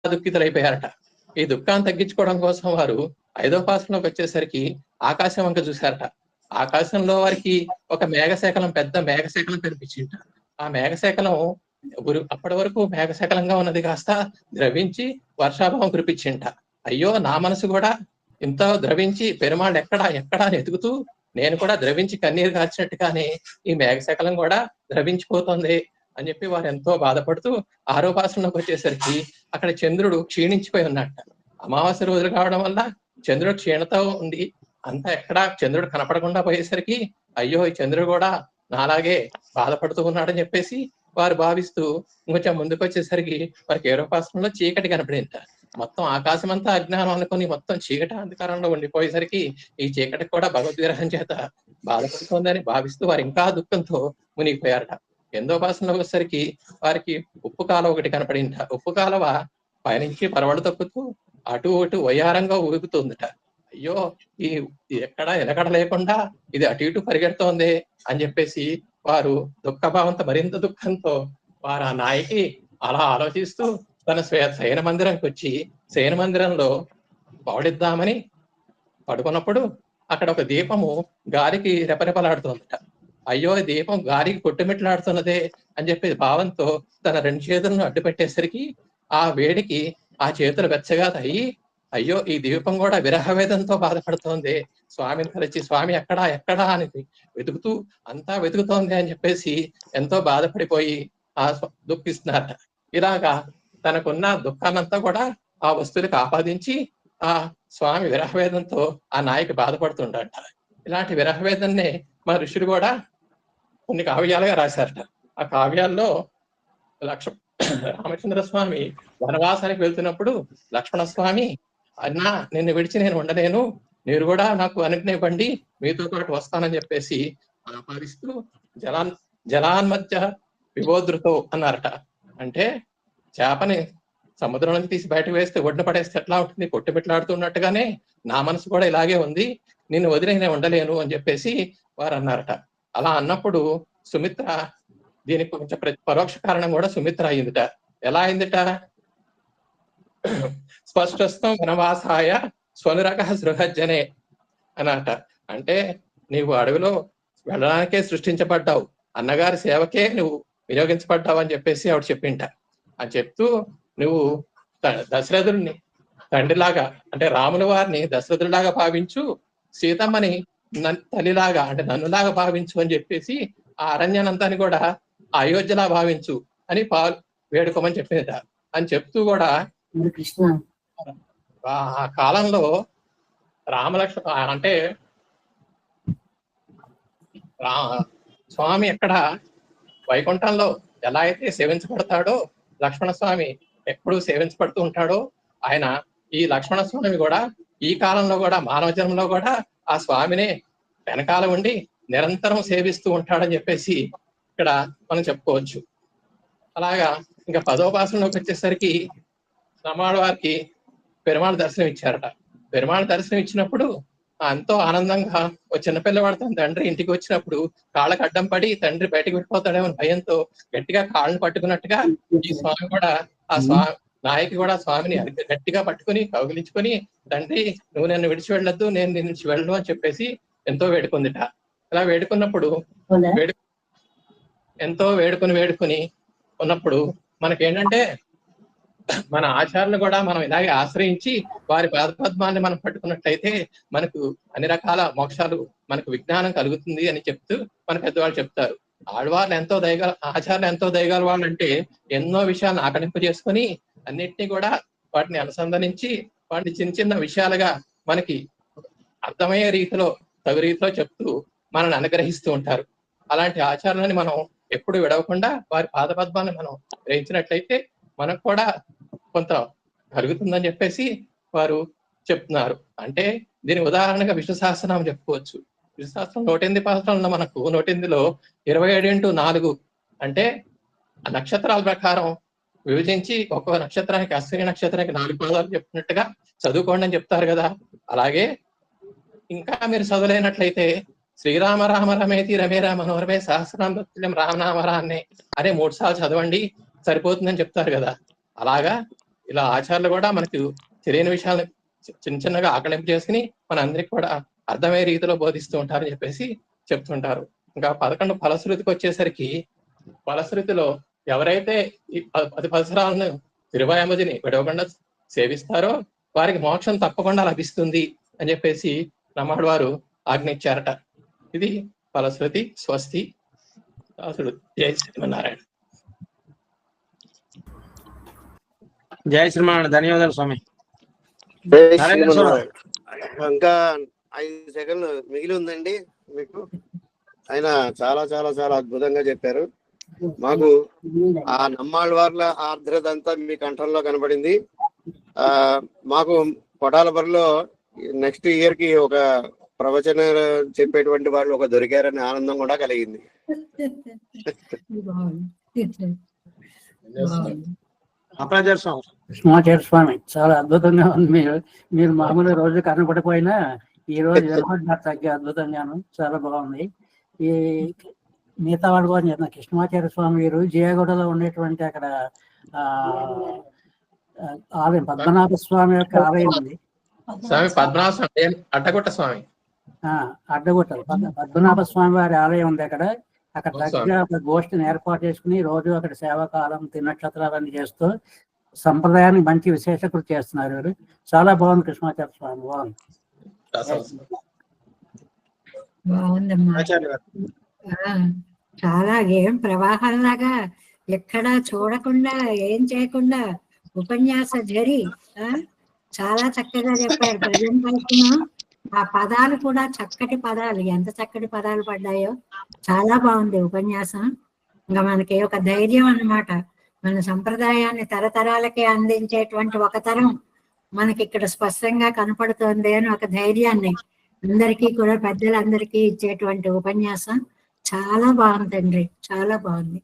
దుఃఖితులైపోయారట. ఈ దుఃఖాన్ని తగ్గించుకోవడం కోసం వారు 5వ పాసంలోకి వచ్చేసరికి ఆకాశం వంక చూశారట. ఆకాశంలో వారికి ఒక మేఘశకలం, పెద్ద మేఘశకలం కనిపించింట. ఆ మేఘశకలం అప్పటి వరకు మేఘశకలంగా ఉన్నది కాస్త ద్రవించి వర్షాభావం కురిపించింట. అయ్యో, నా మనసు కూడా ఇంత ద్రవించి పెరుమాళ్ళు ఎక్కడా ఎక్కడా అని ఎతుకుతూ నేను కూడా ద్రవించి కన్నీరు కాచినట్టుగానే ఈ మేఘశకలం కూడా ద్రవించిపోతుంది అని చెప్పి వారు ఎంతో బాధపడుతూ 6వ పాసంలోకి వచ్చేసరికి అక్కడ చంద్రుడు క్షీణించిపోయి ఉన్నట్ట. అమావాస్య రోజులు కావడం వల్ల చంద్రుడు క్షీణతో ఉంది. అంతా ఎక్కడా చంద్రుడు కనపడకుండా పోయేసరికి అయ్యో, ఈ చంద్రుడు కూడా నాలాగే బాధపడుతూ ఉన్నాడని చెప్పేసి వారు భావిస్తూ కొంచెం ముందుకు వచ్చేసరికి వారికి 7వ పాసంలో చీకటి కనపడింట. మొత్తం ఆకాశం అంతా అజ్ఞానం అనుకుని మొత్తం చీకటి అంధకారంలో ఉండిపోయేసరికి ఈ చీకటి కూడా భగవద్విరహం చేత బాధపడుతోందని భావిస్తూ వారు ఇంకా దుఃఖంతో మునిగిపోయారట. 8వ పాసంలో వచ్చేసరికి వారికి ఉప్పు కాలువ ఒకటి కనపడింట. ఉప్పు కాలువ పైనుంచి పరవళ్ళు తొక్కుతూ అటు ఇటు వయ్యారంగా ఊగుతుందట. అయ్యో, ఈ ఎక్కడ ఎనకడ లేకుండా ఇది అటు ఇటు పరిగెడుతోంది అని చెప్పేసి వారు దుఃఖభావంతో, మరింత దుఃఖంతో వారు ఆ నాయకి అలా ఆలోచిస్తూ తన శయన మందిరంకి వచ్చి శయన మందిరంలో పౌడిద్దామని పడుకున్నప్పుడు అక్కడ ఒక దీపము గాలికి రెపరెపలాడుతోందట. అయ్యో, దీపం గాలికి కొట్టుమిట్లాడుతున్నదే అని చెప్పి భావంతో తన 2 చేతులను అడ్డు పెట్టేసరికి ఆ వేడికి ఆ చేతులు వెచ్చగా అయ్యి అయ్యో, ఈ దీపం కూడా విరహవేదంతో బాధపడుతోంది, స్వామిని తలచి స్వామి ఎక్కడా ఎక్కడా అని వెతుకుతూ అంతా వెతుకుతోంది అని చెప్పేసి ఎంతో బాధపడిపోయి ఆ దుఃఖిస్తున్నారట. ఇలాగా తనకున్న దుఃఖాన్నంతా కూడా ఆ వస్తువులకు ఆపాదించి ఆ స్వామి విరహవేదంతో ఆ నాయకి బాధపడుతుండట. ఇలాంటి విరహవేదన్నే మా ఋషులు కూడా కొన్ని కావ్యాలుగా రాశారట. ఆ కావ్యాల్లో రామచంద్ర స్వామి వనవాసానికి వెళ్తున్నప్పుడు లక్ష్మణ స్వామి, అన్నా నిన్ను విడిచి నేను ఉండలేను, మీరు కూడా నాకు అనుజ్ఞివ్వండి, మీతో పాటు వస్తానని చెప్పేసి ఆపాదిస్తూ జలాన్మధ్య విభోదృతో అన్నారట. అంటే చేపని సముద్రం నుంచి తీసి బయటకు వేస్తే ఒడ్డున పడేస్తే ఎట్లా ఉంటుంది, కొట్టుమిట్లాడుతున్నట్టుగానే నా మనసు కూడా ఇలాగే ఉంది, నిన్ను వదిలి నేను ఉండలేను అని చెప్పేసి వారు అన్నారట. అలా అన్నప్పుడు సుమిత్ర, దీనికి కొంచెం పరోక్ష కారణం కూడా సుమిత్ర అయిందిట. ఎలా అయిందిట? స్పష్టస్థం వనవాసాయ స్వనురక సృహజ్జనే అన్నట. అంటే నీవు అడవిలో వెళ్ళడానికే సృష్టించబడ్డావు, అన్నగారి సేవకే నువ్వు వినియోగించబడ్డావు అని చెప్పేసి ఆవిడ చెప్పింట. అని చెప్తూ నువ్వు దశరథుడిని తండ్రిలాగా, అంటే రాముల వారిని దశరథుడిలాగా భావించు, సీతమ్మని తల్లిలాగా అంటే నన్నులాగా భావించు అని చెప్పేసి ఆ అరణ్యానంతాన్ని కూడా అయోధ్యలా భావించు అని వేడుకోమని చెప్పిందట. అని చెప్తూ కూడా ఆ కాలంలో రామలక్ష్మణ అంటే స్వామి ఎక్కడ వైకుంఠంలో ఎలా అయితే సేవించబడతాడో, లక్ష్మణ స్వామి ఎప్పుడు సేవించబడుతూ ఉంటాడో, ఆయన ఈ లక్ష్మణ స్వామి కూడా ఈ కాలంలో కూడా మానవ జన్మలో కూడా ఆ స్వామినే వెనకాల ఉండి నిరంతరం సేవిస్తూ ఉంటాడని చెప్పేసి ఇక్కడ మనం చెప్పుకోవచ్చు. అలాగా ఇంకా 10వ పాసంలోకి వచ్చేసరికి నమ్మాళ్ళ వారికి పెరుమాళ దర్శనం ఇచ్చారట. పెరుమాళ దర్శనం ఇచ్చినప్పుడు ఎంతో ఆనందంగా ఓ చిన్నపిల్లవాడు తన తండ్రి ఇంటికి వచ్చినప్పుడు కాళ్ళకు అడ్డం పడి తండ్రి బయటకు వెళ్ళిపోతాడేమో భయంతో గట్టిగా కాళ్ళను పట్టుకున్నట్టుగా ఈ స్వామి కూడా నాయకి కూడా స్వామిని గట్టిగా పట్టుకుని కౌగిలించుకొని, తండ్రి నువ్వు నన్ను విడిచి వెళ్ళొద్దు, నేను నిన్ను విడిచి వెళ్ళను అని చెప్పేసి ఎంతో వేడుకుందిట. ఇలా వేడుకున్నప్పుడు ఎంతో వేడుకుని ఉన్నప్పుడు మనకేంటంటే మన ఆచారాలను కూడా మనం ఇలాగే ఆశ్రయించి వారి పాదపద్మాన్ని మనం పట్టుకున్నట్లయితే మనకు అన్ని రకాల మోక్షాలు, మనకు విజ్ఞానం కలుగుతుంది అని చెప్తూ మన పెద్దవాళ్ళు చెప్తారు. ఆడవాళ్ళు ఎంతో ఆచారాలు ఎంతో దయగల వాళ్ళు అంటే ఎన్నో విషయాలను ఆకలింపు చేసుకొని అన్నిటినీ కూడా వాటిని అనుసంధానించి వాటిని చిన్న చిన్న విషయాలుగా మనకి అర్థమయ్యే రీతిలో, తగు రీతిలో చెప్తూ మనల్ని అనుగ్రహిస్తూ ఉంటారు. అలాంటి ఆచారాలని మనం ఎప్పుడు విడవకుండా వారి పాదపద్మాన్ని మనం గ్రహించినట్లయితే మనకు కూడా కొంత కలుగుతుందని చెప్పేసి వారు చెప్తున్నారు. అంటే దీని ఉదాహరణగా విష్ణు సహస్రనామం చెప్పుకోవచ్చు. విష్ణు సహస్రం 108 పాత్రల్లో మనకు 108లో 27x4 అంటే ఆ నక్షత్రాల ప్రకారం విభజించి ఒక్కొక్క నక్షత్రానికి, అశ్విని నక్షత్రానికి 4 పాదాలు చెప్పినట్టుగా చదువుకోండి అని చెప్తారు కదా. అలాగే ఇంకా మీరు చదవలేనట్లయితే శ్రీరామ రామ రమేతి రమే రామ మనోరమే సహస్రనామ రామనామరాన్ని అనే 3 సార్లు చదవండి సరిపోతుందని చెప్తారు కదా. అలాగా ఇలా ఆచార్యులు కూడా మనకు తెలియని విషయాలు చిన్న చిన్నగా ఆకలింపు చేసుకుని మన అందరికి కూడా అర్థమయ్యే రీతిలో బోధిస్తూ ఉంటారని చెప్పేసి చెప్తుంటారు. ఇంకా 11 ఫలశ్రుతికి వచ్చేసరికి, ఫలశ్రుతిలో ఎవరైతే ఈ 10 పరిసరాలను తిరువాయమజిని విడవకుండా సేవిస్తారో వారికి మోక్షం తప్పకుండా లభిస్తుంది అని చెప్పేసి నమ్మాడు వారు ఆజ్ఞించారట. ఇది ఫలశ్రుతి. స్వస్తి. దాసుడు జై శ్రీమన్నారాయణ. జై శ్రీమన్నారాయణ. ధన్యవాదాలు స్వామి. ఇంకా 5 సెకండ్లు మిగిలి ఉందండి మీకు. ఆయన చాలా చాలా చాలా అద్భుతంగా చెప్పారు. మాకు ఆ నమ్మాళ్ళ వార్ల ఆర్ద్రత అంతా మీ కంఠంలో కనబడింది. మాకు కొటాలబరిలో నెక్స్ట్ ఇయర్ కి ఒక ప్రవచన చెప్పేటువంటి వాళ్ళు ఒక దొరికారనే ఆనందం కూడా కలిగింది. కృష్ణాచార్య స్వామి చాలా అద్భుతంగా ఉంది. మీరు మామూలు రోజు కనపడిపోయినా ఈ రోజు వినపడినారు తగ్గి అద్భుతంగాను చాలా బాగుంది. ఈ మిగతా వాళ్ళు కూడా చెప్తున్నా, కృష్ణాచార్య స్వామి వీరు జియాగూడలో ఉండేటువంటి అక్కడ ఆలయం పద్మనాభ స్వామి యొక్క ఆలయం ఉంది. స్వామి పద్మనాభ స్వామి అడ్డగుట్ట స్వామి, అడ్డగుట్టలు పద్మనాభ స్వామి వారి ఆలయం ఉంది అక్కడ. అక్కడ దగ్గర ఒక గోష్ఠిని ఏర్పాటు చేసుకుని రోజు అక్కడ సేవాకాలం తిన్నక్షత్రాలన్నీ చేస్తూ సంప్రదాయానికి మంచి విశేష కృషి చేస్తున్నారు వీరు. చాలా బాగుంది కృష్ణాచార్య స్వామి. బాగుందమ్మా. చాలా ఏం ప్రవాహంలాగా ఎక్కడా చూడకుండా ఏం చేయకుండా ఉపన్యాస జరి చాలా చక్కగా చెప్పారు. ప్రజెంటేషన్ ఆ పదాలు కూడా చక్కటి పదాలు, ఎంత చక్కటి పదాలు పడ్డాయో. చాలా బాగుంది ఉపన్యాసం. ఇంకా మనకి ఒక ధైర్యం అన్నమాట. మన సంప్రదాయాన్ని తరతరాలకి అందించేటువంటి ఒక తరం మనకి ఇక్కడ స్పష్టంగా కనపడుతోంది అని ఒక ధైర్యాన్ని అందరికీ కూడా పెద్దలందరికీ ఇచ్చేటువంటి ఉపన్యాసం చాలా బాగుందండి. చాలా బాగుంది.